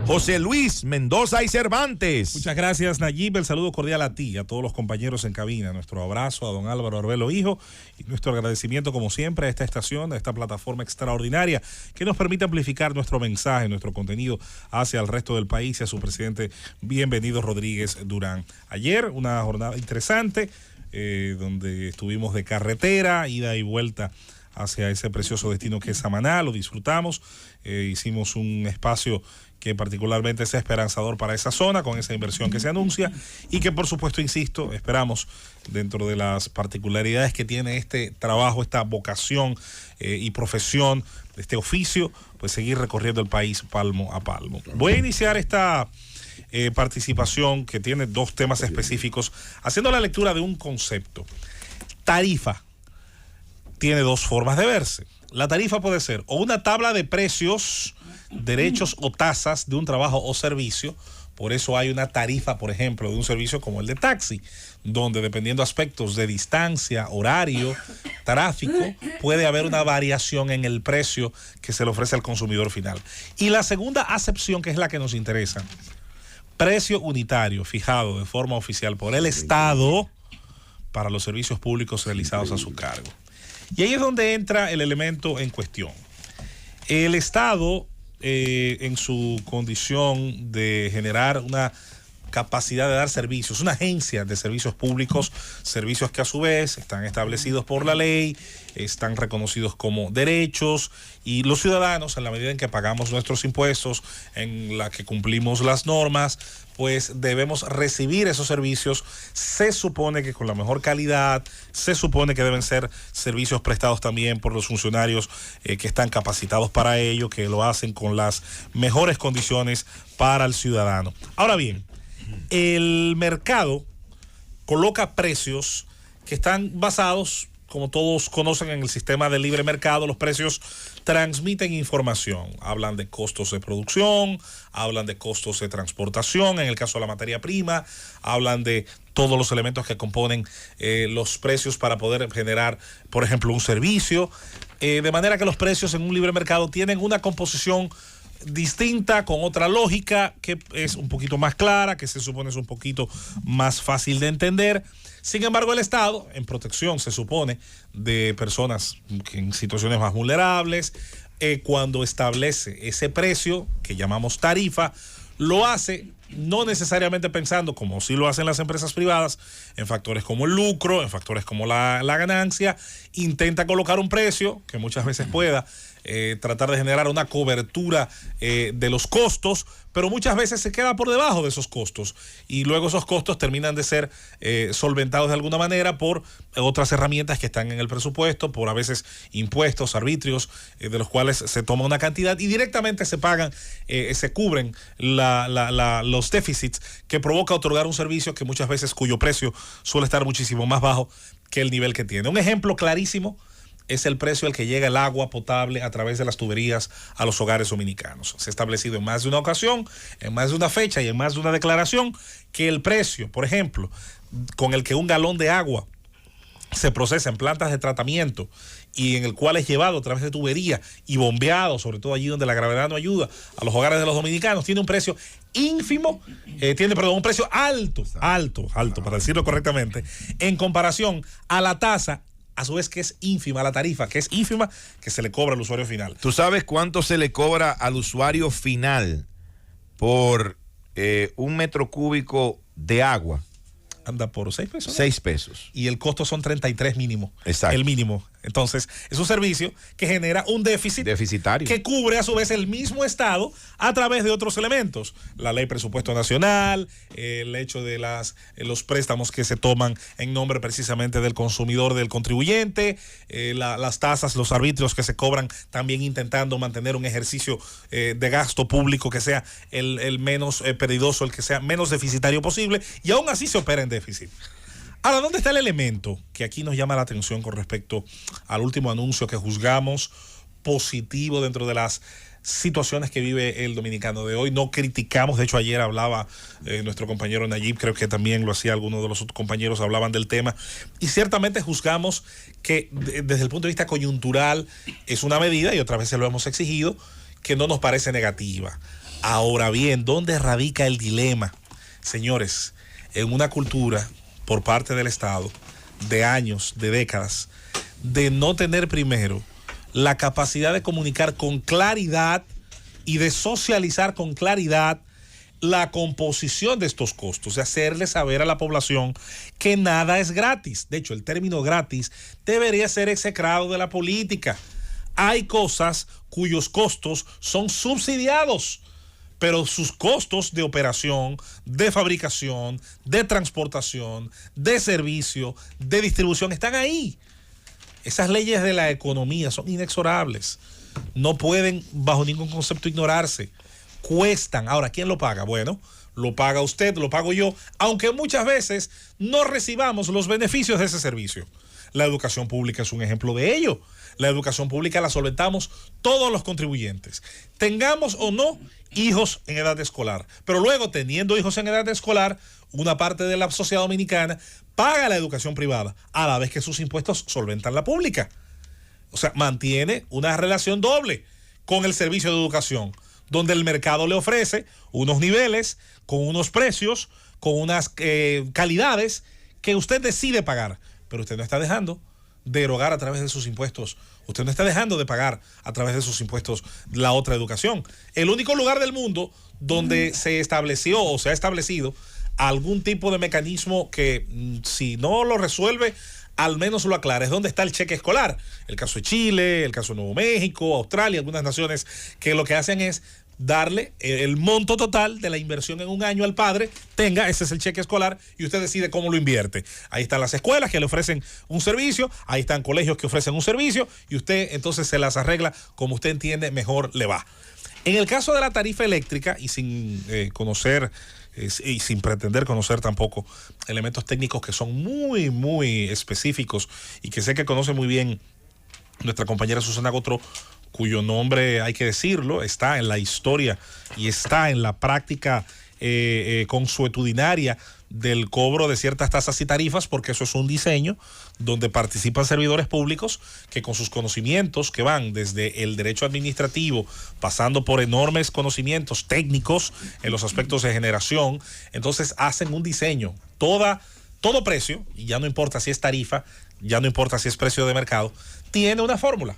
José Luis Mendoza y Cervantes. Muchas gracias, Nayib. El saludo cordial a ti, a todos los compañeros en cabina. Nuestro abrazo a don Álvaro Arbelo Hijo y nuestro agradecimiento, como siempre, a esta estación, a esta plataforma extraordinaria que nos permite amplificar nuestro mensaje, nuestro contenido hacia el resto del país y a su presidente, bienvenido Rodríguez Durán. Ayer, una jornada interesante, donde estuvimos de carretera, ida y vuelta hacia ese precioso destino que es Samaná. Lo disfrutamos, hicimos un espacio que particularmente es esperanzador para esa zona, con esa inversión que se anuncia y que, por supuesto, insisto, esperamos, dentro de las particularidades que tiene este trabajo, esta vocación y profesión, este oficio, pues seguir recorriendo el país palmo a palmo. Voy a iniciar esta participación, que tiene dos temas específicos, haciendo la lectura de un concepto. Tarifa tiene dos formas de verse. La tarifa puede ser o una tabla de precios, derechos o tasas de un trabajo o servicio. Por eso hay una tarifa, por ejemplo, de un servicio como el de taxi, donde, dependiendo aspectos de distancia, horario, tráfico, puede haber una variación en el precio que se le ofrece al consumidor final. Y la segunda acepción, que es la que nos interesa: precio unitario fijado de forma oficial por el Estado para los servicios públicos realizados a su cargo. Y ahí es donde entra el elemento en cuestión. El Estado, en su condición de generar una capacidad de dar servicios, una agencia de servicios públicos, servicios que a su vez están establecidos por la ley, están reconocidos como derechos, y los ciudadanos, en la medida en que pagamos nuestros impuestos, en la que cumplimos las normas, pues debemos recibir esos servicios. Se supone que con la mejor calidad, se supone que deben ser servicios prestados también por los funcionarios que están capacitados para ello, que lo hacen con las mejores condiciones para el ciudadano. Ahora bien, el mercado coloca precios que están basados, como todos conocen, en el sistema de libre mercado. Los precios transmiten información, hablan de costos de producción, hablan de costos de transportación, en el caso de la materia prima, hablan de todos los elementos que componen los precios para poder generar, por ejemplo, un servicio, de manera que los precios en un libre mercado tienen una composición distinta, con otra lógica que es un poquito más clara, que se supone es un poquito más fácil de entender. Sin embargo, el Estado, en protección, se supone, de personas en situaciones más vulnerables, cuando establece ese precio que llamamos tarifa, lo hace no necesariamente pensando, como sí lo hacen las empresas privadas, en factores como el lucro, en factores como la ganancia. Intenta colocar un precio que muchas veces pueda tratar de generar una cobertura de los costos, pero muchas veces se queda por debajo de esos costos, y luego esos costos terminan de ser solventados de alguna manera por otras herramientas que están en el presupuesto, por a veces impuestos, arbitrios, de los cuales se toma una cantidad y directamente se pagan, se cubren los déficits que provoca otorgar un servicio que muchas veces, cuyo precio suele estar muchísimo más bajo que el nivel que tiene. Un ejemplo clarísimo es el precio al que llega el agua potable a través de las tuberías a los hogares dominicanos. Se ha establecido en más de una ocasión, en más de una fecha y en más de una declaración, que el precio, por ejemplo, con el que un galón de agua se procesa en plantas de tratamiento y en el cual es llevado a través de tubería y bombeado, sobre todo allí donde la gravedad no ayuda, a los hogares de los dominicanos, tiene un precio ínfimo, un precio alto, para decirlo correctamente, en comparación a la tasa, a su vez, que es ínfima, la tarifa, que es ínfima, que se le cobra al usuario final. ¿Tú sabes cuánto se le cobra al usuario final por un metro cúbico de agua? Anda por 6 pesos. 6 pesos. Y el costo son 33 mínimo. Exacto. El mínimo. Entonces, es un servicio que genera un deficitario, que cubre a su vez el mismo Estado a través de otros elementos. La ley presupuesto nacional, el hecho de los préstamos que se toman en nombre precisamente del consumidor, del contribuyente, las tasas, los arbitrios que se cobran, también intentando mantener un ejercicio de gasto público que sea el menos perdidoso, el que sea menos deficitario posible, y aún así se opera en déficit. Ahora, ¿dónde está el elemento que aquí nos llama la atención con respecto al último anuncio que juzgamos positivo dentro de las situaciones que vive el dominicano de hoy? No criticamos, de hecho ayer hablaba nuestro compañero Nayib, creo que también lo hacía algunos de los otros compañeros, hablaban del tema, y ciertamente juzgamos que desde el punto de vista coyuntural es una medida, y otras veces lo hemos exigido, que no nos parece negativa. Ahora bien, ¿dónde radica el dilema? Señores, en una cultura por parte del Estado de años, de décadas, de no tener primero la capacidad de comunicar con claridad y de socializar con claridad la composición de estos costos, de hacerle saber a la población que nada es gratis. De hecho, el término gratis debería ser execrado de la política. Hay cosas cuyos costos son subsidiados, pero sus costos de operación, de fabricación, de transportación, de servicio, de distribución están ahí. Esas leyes de la economía son inexorables. No pueden bajo ningún concepto ignorarse. Cuestan. Ahora, ¿quién lo paga? Bueno, lo paga usted, lo pago yo, aunque muchas veces no recibamos los beneficios de ese servicio. La educación pública es un ejemplo de ello. La educación pública la solventamos todos los contribuyentes, tengamos o no hijos en edad escolar. Pero luego, teniendo hijos en edad escolar, una parte de la sociedad dominicana paga la educación privada, a la vez que sus impuestos solventan la pública. O sea, mantiene una relación doble con el servicio de educación, donde el mercado le ofrece unos niveles, con unos precios, con unas calidades que usted decide pagar, pero usted no está dejando de erogar a través de sus impuestos. Usted no está dejando de pagar a través de sus impuestos la otra educación. El único lugar del mundo donde se estableció o se ha establecido algún tipo de mecanismo que si no lo resuelve, al menos lo aclara, es donde está el cheque escolar. El caso de Chile, el caso de Nuevo México, Australia, algunas naciones que lo que hacen es darle el monto total de la inversión en un año al padre, tenga, ese es el cheque escolar y usted decide cómo lo invierte. Ahí están las escuelas que le ofrecen un servicio, ahí están colegios que ofrecen un servicio y usted entonces se las arregla como usted entiende mejor le va. En el caso de la tarifa eléctrica y sin conocer y sin pretender conocer tampoco elementos técnicos que son muy, muy específicos y que sé que conoce muy bien nuestra compañera Susana Gotro, cuyo nombre, hay que decirlo, está en la historia y está en la práctica consuetudinaria del cobro de ciertas tasas y tarifas, porque eso es un diseño donde participan servidores públicos que con sus conocimientos que van desde el derecho administrativo, pasando por enormes conocimientos técnicos en los aspectos de generación, entonces hacen un diseño. Todo precio, y ya no importa si es tarifa, ya no importa si es precio de mercado, tiene una fórmula.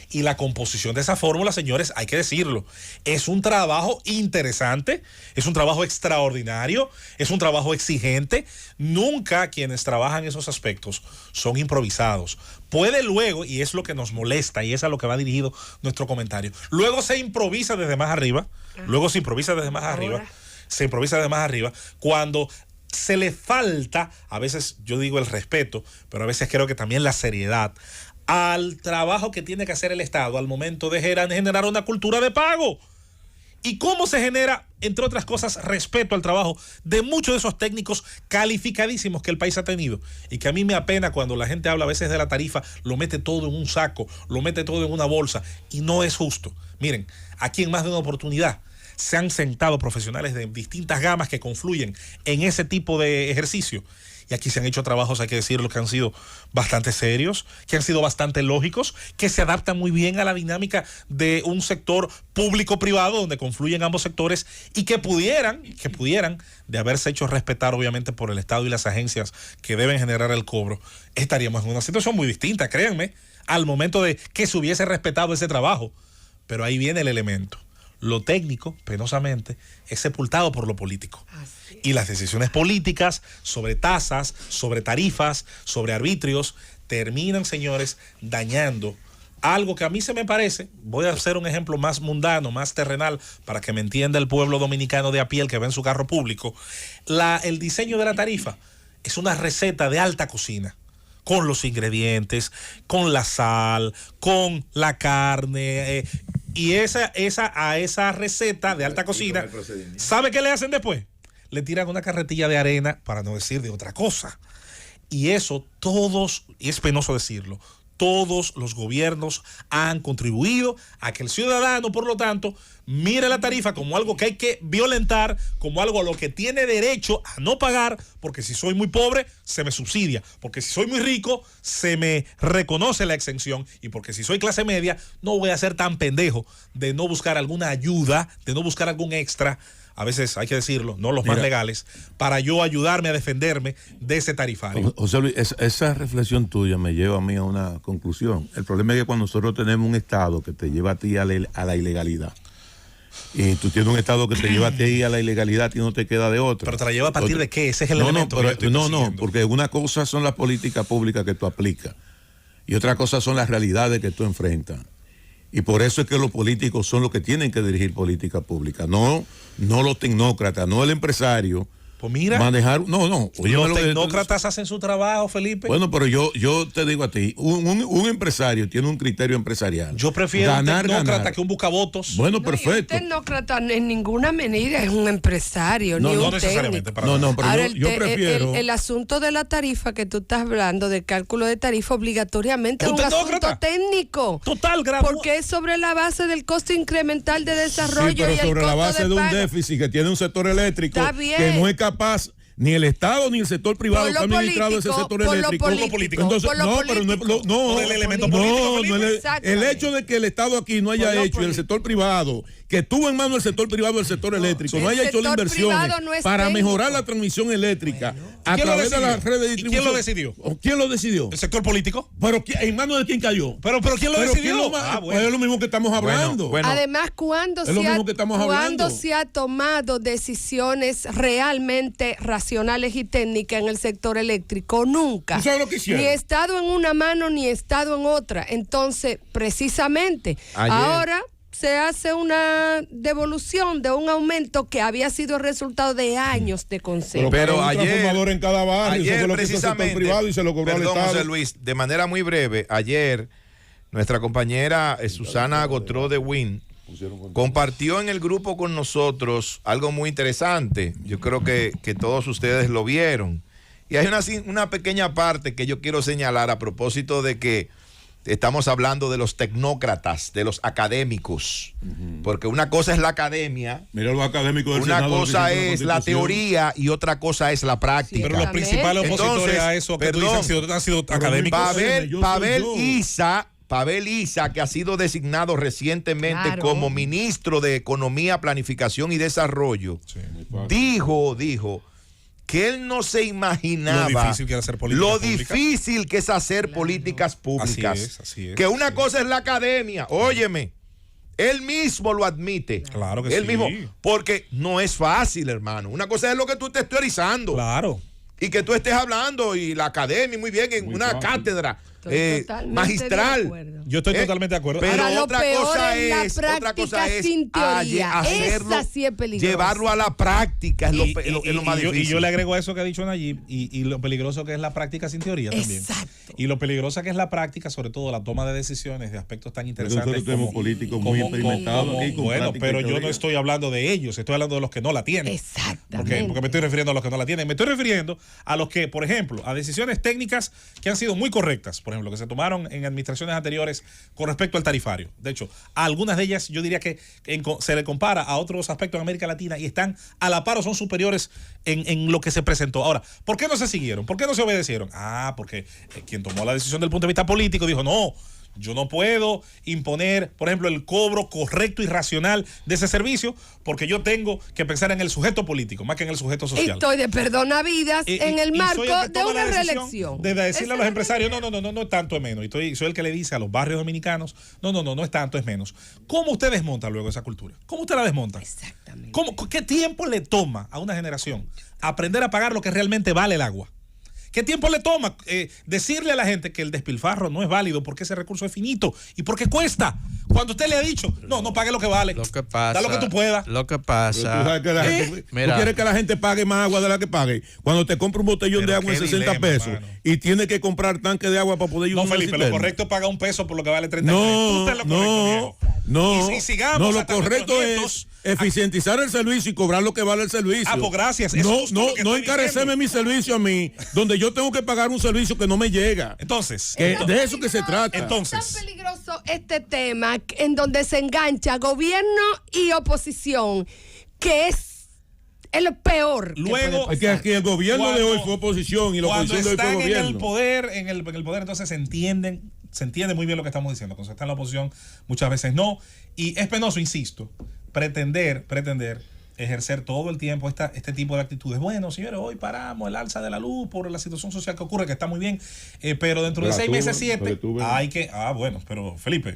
Y la composición de esa fórmula, señores, hay que decirlo, es un trabajo interesante, es un trabajo extraordinario, es un trabajo exigente. Nunca quienes trabajan esos aspectos son improvisados. Puede luego, y es lo que nos molesta, y es a lo que va dirigido nuestro comentario, luego se improvisa desde más arriba, se improvisa desde más arriba, cuando se le falta, a veces yo digo el respeto, pero a veces creo que también la seriedad al trabajo que tiene que hacer el Estado al momento de generar una cultura de pago. ¿Y cómo se genera? Entre otras cosas, respeto al trabajo de muchos de esos técnicos calificadísimos que el país ha tenido y que a mí me apena cuando la gente habla a veces de la tarifa, lo mete todo en un saco, lo mete todo en una bolsa y no es justo. Miren, aquí en más de una oportunidad se han sentado profesionales de distintas gamas que confluyen en ese tipo de ejercicio. Y aquí se han hecho trabajos, hay que decirlo, que han sido bastante serios, que han sido bastante lógicos, que se adaptan muy bien a la dinámica de un sector público-privado donde confluyen ambos sectores y que pudieran, de haberse hecho respetar obviamente por el Estado y las agencias que deben generar el cobro, estaríamos en una situación muy distinta, créanme, al momento de que se hubiese respetado ese trabajo. Pero ahí viene el elemento. Lo técnico, penosamente, es sepultado por lo político. Y las decisiones políticas sobre tasas, sobre tarifas, sobre arbitrios, terminan, señores, dañando algo que a mí se me parece, voy a hacer un ejemplo más mundano, más terrenal, para que me entienda el pueblo dominicano de a pie, el que va en su carro público. El diseño de la tarifa es una receta de alta cocina, con los ingredientes, con la sal, con la carne, y a esa receta de alta cocina, ¿sabe qué le hacen después? Le tiran una carretilla de arena, para no decir de otra cosa. Y eso y es penoso decirlo, Todos los gobiernos han contribuido a que el ciudadano, por lo tanto, mire la tarifa como algo que hay que violentar, como algo a lo que tiene derecho a no pagar, porque si soy muy pobre, se me subsidia, porque si soy muy rico, se me reconoce la exención, y porque si soy clase media, no voy a ser tan pendejo de no buscar alguna ayuda, de no buscar algún extra, a veces hay que decirlo, no los más legales, para yo ayudarme a defenderme de ese tarifario. José Luis, esa reflexión tuya me lleva a mí a una conclusión. El problema es que cuando nosotros tenemos un Estado que te lleva a ti a la ilegalidad, y tú tienes un Estado que te lleva a ti a la ilegalidad y no te queda de otra. ¿Pero te la lleva a partir de qué? Ese es el elemento. No, porque una cosa son las políticas públicas que tú aplicas y otra cosa son las realidades que tú enfrentas. Y por eso es que los políticos son los que tienen que dirigir política pública, no los tecnócratas, no el empresario. Pues mira, manejar, los tecnócratas hacen su trabajo, Felipe. Bueno, pero yo te digo a ti, un empresario tiene un criterio empresarial. Yo prefiero un tecnócrata que un buscavotos. Bueno, perfecto. Un tecnócrata en ninguna medida es un empresario, ni un necesariamente. técnico. Pero ahora, yo prefiero... El asunto de la tarifa que tú estás hablando, de cálculo de tarifa, obligatoriamente es un asunto técnico. Total, grave. Porque es sobre la base del costo incremental de desarrollo sí, pero y el sobre la costo base de un déficit que tiene un sector eléctrico que no es capaz, ni el Estado ni el sector privado que ha administrado ese sector eléctrico. Entonces, no, el elemento político. El hecho de que el Estado aquí no haya hecho, y el sector privado, que tuvo en mano el sector privado del sector eléctrico, no haya hecho las inversiones para mejorar la transmisión eléctrica a través de las redes de distribución. ¿Quién lo decidió? ¿Quién lo decidió? ¿El sector político? ¿Pero en manos de quién cayó? ¿Pero quién lo decidió? Pues es lo mismo que estamos hablando. Además, ¿cuándo se ha tomado decisiones realmente racionales y técnicas en el sector eléctrico? Nunca. ¿Tú sabes lo que hicieron? Ni Estado en una mano, ni Estado en otra. Entonces, precisamente, ahora se hace una devolución de un aumento que había sido resultado de años de consejo. Pero ayer, en cada barrio, ayer eso fue lo precisamente, que hizo el sector privado y se lo cobró al Estado. José Luis, de manera muy breve, ayer nuestra compañera Susana Gotró de Win compartió en el grupo con nosotros algo muy interesante. Yo creo que todos ustedes lo vieron. Y hay una pequeña parte que yo quiero señalar a propósito de que estamos hablando de los tecnócratas, de los académicos. Porque una cosa es la academia, mira los académicos del una Senado, cosa es la teoría y otra cosa es la práctica. Pero los principales opositores a eso que tú dices han sido académicos. Pavel Issa, que ha sido designado recientemente como ministro de Economía, Planificación y Desarrollo, dijo que él no se imaginaba lo difícil que es hacer políticas públicas. Así es. Que una cosa es la academia, óyeme, él mismo lo admite. Claro que él mismo, porque no es fácil, hermano. Una cosa es lo que tú estés teorizando. Claro. Y que tú estés hablando y la academia, muy bien, en una cátedra magistral. Yo estoy totalmente de acuerdo. Pero ahora, otra cosa es sin teoría. hacerlo, esa sí es peligrosa. llevarlo a la práctica es lo más difícil. Y yo le agrego a eso que ha dicho Nayib y lo peligroso que es la práctica sin teoría también. Exacto. Y lo peligrosa que es la práctica, sobre todo la toma de decisiones de aspectos tan interesantes. Nosotros tenemos políticos muy experimentados aquí con bueno, pero yo no teoría. estoy hablando de ellos, estoy hablando de los que no la tienen. Exactamente. Porque me estoy refiriendo a los que no la tienen. Me estoy refiriendo a los que, por ejemplo, a decisiones técnicas que han sido muy correctas, por ejemplo, que se tomaron en administraciones anteriores con respecto al tarifario. De hecho, a algunas de ellas yo diría que se le compara a otros aspectos en América Latina y están a la par o son superiores en lo que se presentó. Ahora, ¿por qué no se siguieron? ¿Por qué no se obedecieron? Porque quien tomó la decisión del punto de vista político dijo, no, yo no puedo imponer, por ejemplo, el cobro correcto y racional de ese servicio porque yo tengo que pensar en el sujeto político más que en el sujeto social. Estoy de perdonavidas en el marco de una reelección. De decirle a los empresarios, no es tanto, es menos. Y soy el que le dice a los barrios dominicanos, no es tanto, es menos. ¿Cómo usted desmonta luego esa cultura? ¿Cómo usted la desmonta? Exactamente. ¿Qué tiempo le toma a una generación aprender a pagar lo que realmente vale el agua? ¿Qué tiempo le toma decirle a la gente que el despilfarro no es válido porque ese recurso es finito y porque cuesta? Cuando usted le ha dicho, no pague lo que vale. Lo que pasa, da lo que tú puedas. Lo que pasa. ¿Tú quieres que la gente pague más agua de la que pague? Cuando te compra un botellón de agua en 60 pesos y tiene que comprar tanque de agua para poder No, Felipe, lo correcto es pagar $1 por lo que vale 30 pesos. No. No, y sigamos. no, lo correcto es eficientizar el servicio y cobrar lo que vale el servicio. Ah, pues gracias. No encarecerme mi servicio a mí, donde yo tengo que pagar un servicio que no me llega. Entonces, de eso que se trata. Entonces, es tan peligroso este tema en donde se engancha gobierno y oposición, que es el peor. Luego, es que aquí el gobierno de hoy fue oposición y la oposición de hoy fue gobierno. En el poder, entonces se entiende muy bien lo que estamos diciendo. Cuando se está en la oposición, muchas veces no. Y es penoso, insisto, pretender ejercer todo el tiempo este tipo de actitudes. Bueno, señores, hoy paramos el alza de la luz por la situación social que ocurre, que está muy bien, pero dentro de 6 meses, 7, hay que... bueno, pero Felipe,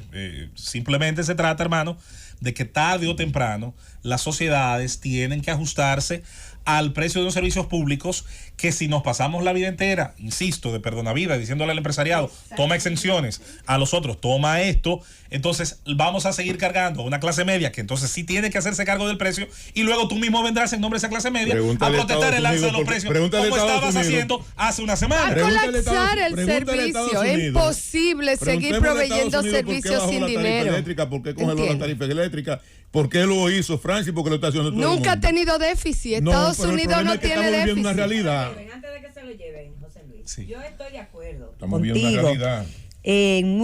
simplemente se trata, hermano, de que tarde o temprano las sociedades tienen que ajustarse al precio de los servicios públicos, que si nos pasamos la vida entera, insisto, de perdonavida, diciéndole al empresariado, toma exenciones, a los otros, toma esto, entonces vamos a seguir cargando a una clase media que entonces sí tiene que hacerse cargo del precio, y luego tú mismo vendrás en nombre de esa clase media a protestar el alza de los precios, como estabas haciendo hace una semana. Va a colapsar el servicio, es imposible seguir proveyendo servicios sin dinero. ¿Por qué congeló la tarifa eléctrica? ¿Por qué lo hizo Francia y por qué lo está haciendo todo el mundo? Nunca ha tenido déficit. Estados Unidos no tiene déficit. Una realidad. Antes de que se lo lleven, José Luis, sí. Yo estoy de acuerdo Estamos contigo viendo una realidad. en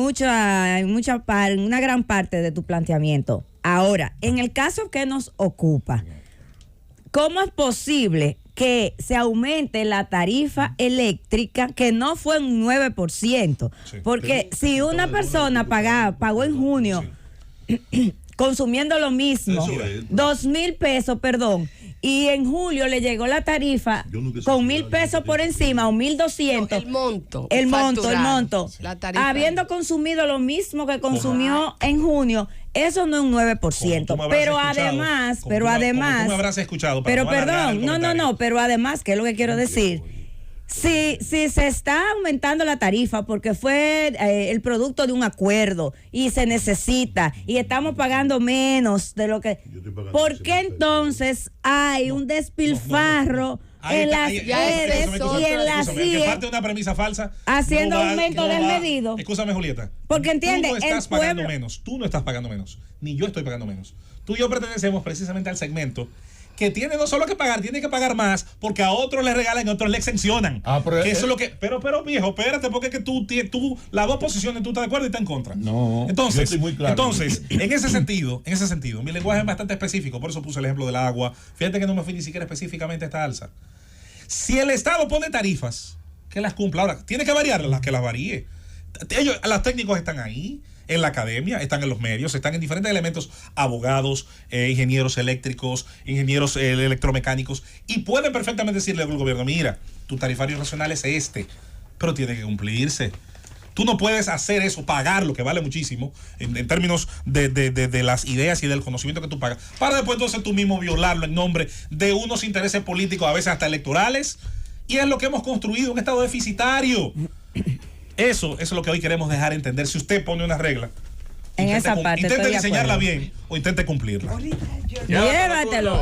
una gran parte de tu planteamiento. Ahora, en el caso que nos ocupa, ¿cómo es posible que se aumente la tarifa eléctrica, que no fue un 9%? Sí. Porque si una persona pagó en junio consumiendo lo mismo, 2,000 pesos, perdón, y en julio le llegó la tarifa con 1,000 pesos por encima o 1,200. El monto. La tarifa. Habiendo consumido lo mismo que consumió en junio, eso no es un 9%. Pero además, tú me habrás escuchado. Pero perdón, no, pero además, ¿qué es lo que quiero decir? Si se está aumentando la tarifa porque fue el producto de un acuerdo y se necesita y estamos pagando menos de lo que... ¿Por qué entonces hay un despilfarro en las redes y en la CIE? Que parte de una premisa falsa. Haciendo aumento desmedido. Escúchame, Julieta. Porque entiende, tú no estás pagando menos. Tú no estás pagando menos. Ni yo estoy pagando menos. Tú y yo pertenecemos precisamente al segmento que tiene no solo que pagar, tiene que pagar más porque a otros le regalan y a otros le exencionan. Pero eso es lo que. Pero viejo, espérate, porque es que tú las dos posiciones, tú estás de acuerdo y estás en contra. No. Entonces, yo estoy muy claro. en ese sentido, mi lenguaje es bastante específico, por eso puse el ejemplo del agua. Fíjate que no me fui ni siquiera específicamente a esta alza. Si el Estado pone tarifas, que las cumpla. Ahora, tiene que variarlas, que las varíe. Los técnicos están ahí, en la academia, están en los medios, están en diferentes elementos, abogados, ingenieros eléctricos, ingenieros electromecánicos, y pueden perfectamente decirle al gobierno, mira, tu tarifario nacional es pero tiene que cumplirse. Tú no puedes hacer eso, pagar lo que vale muchísimo en términos de las ideas y del conocimiento que tú pagas, para después entonces tú mismo violarlo en nombre de unos intereses políticos, a veces hasta electorales, y es lo que hemos construido, un estado deficitario. Eso es lo que hoy queremos dejar entender. Si usted pone una regla, intente diseñarla bien o intente cumplirla. Llévatelo.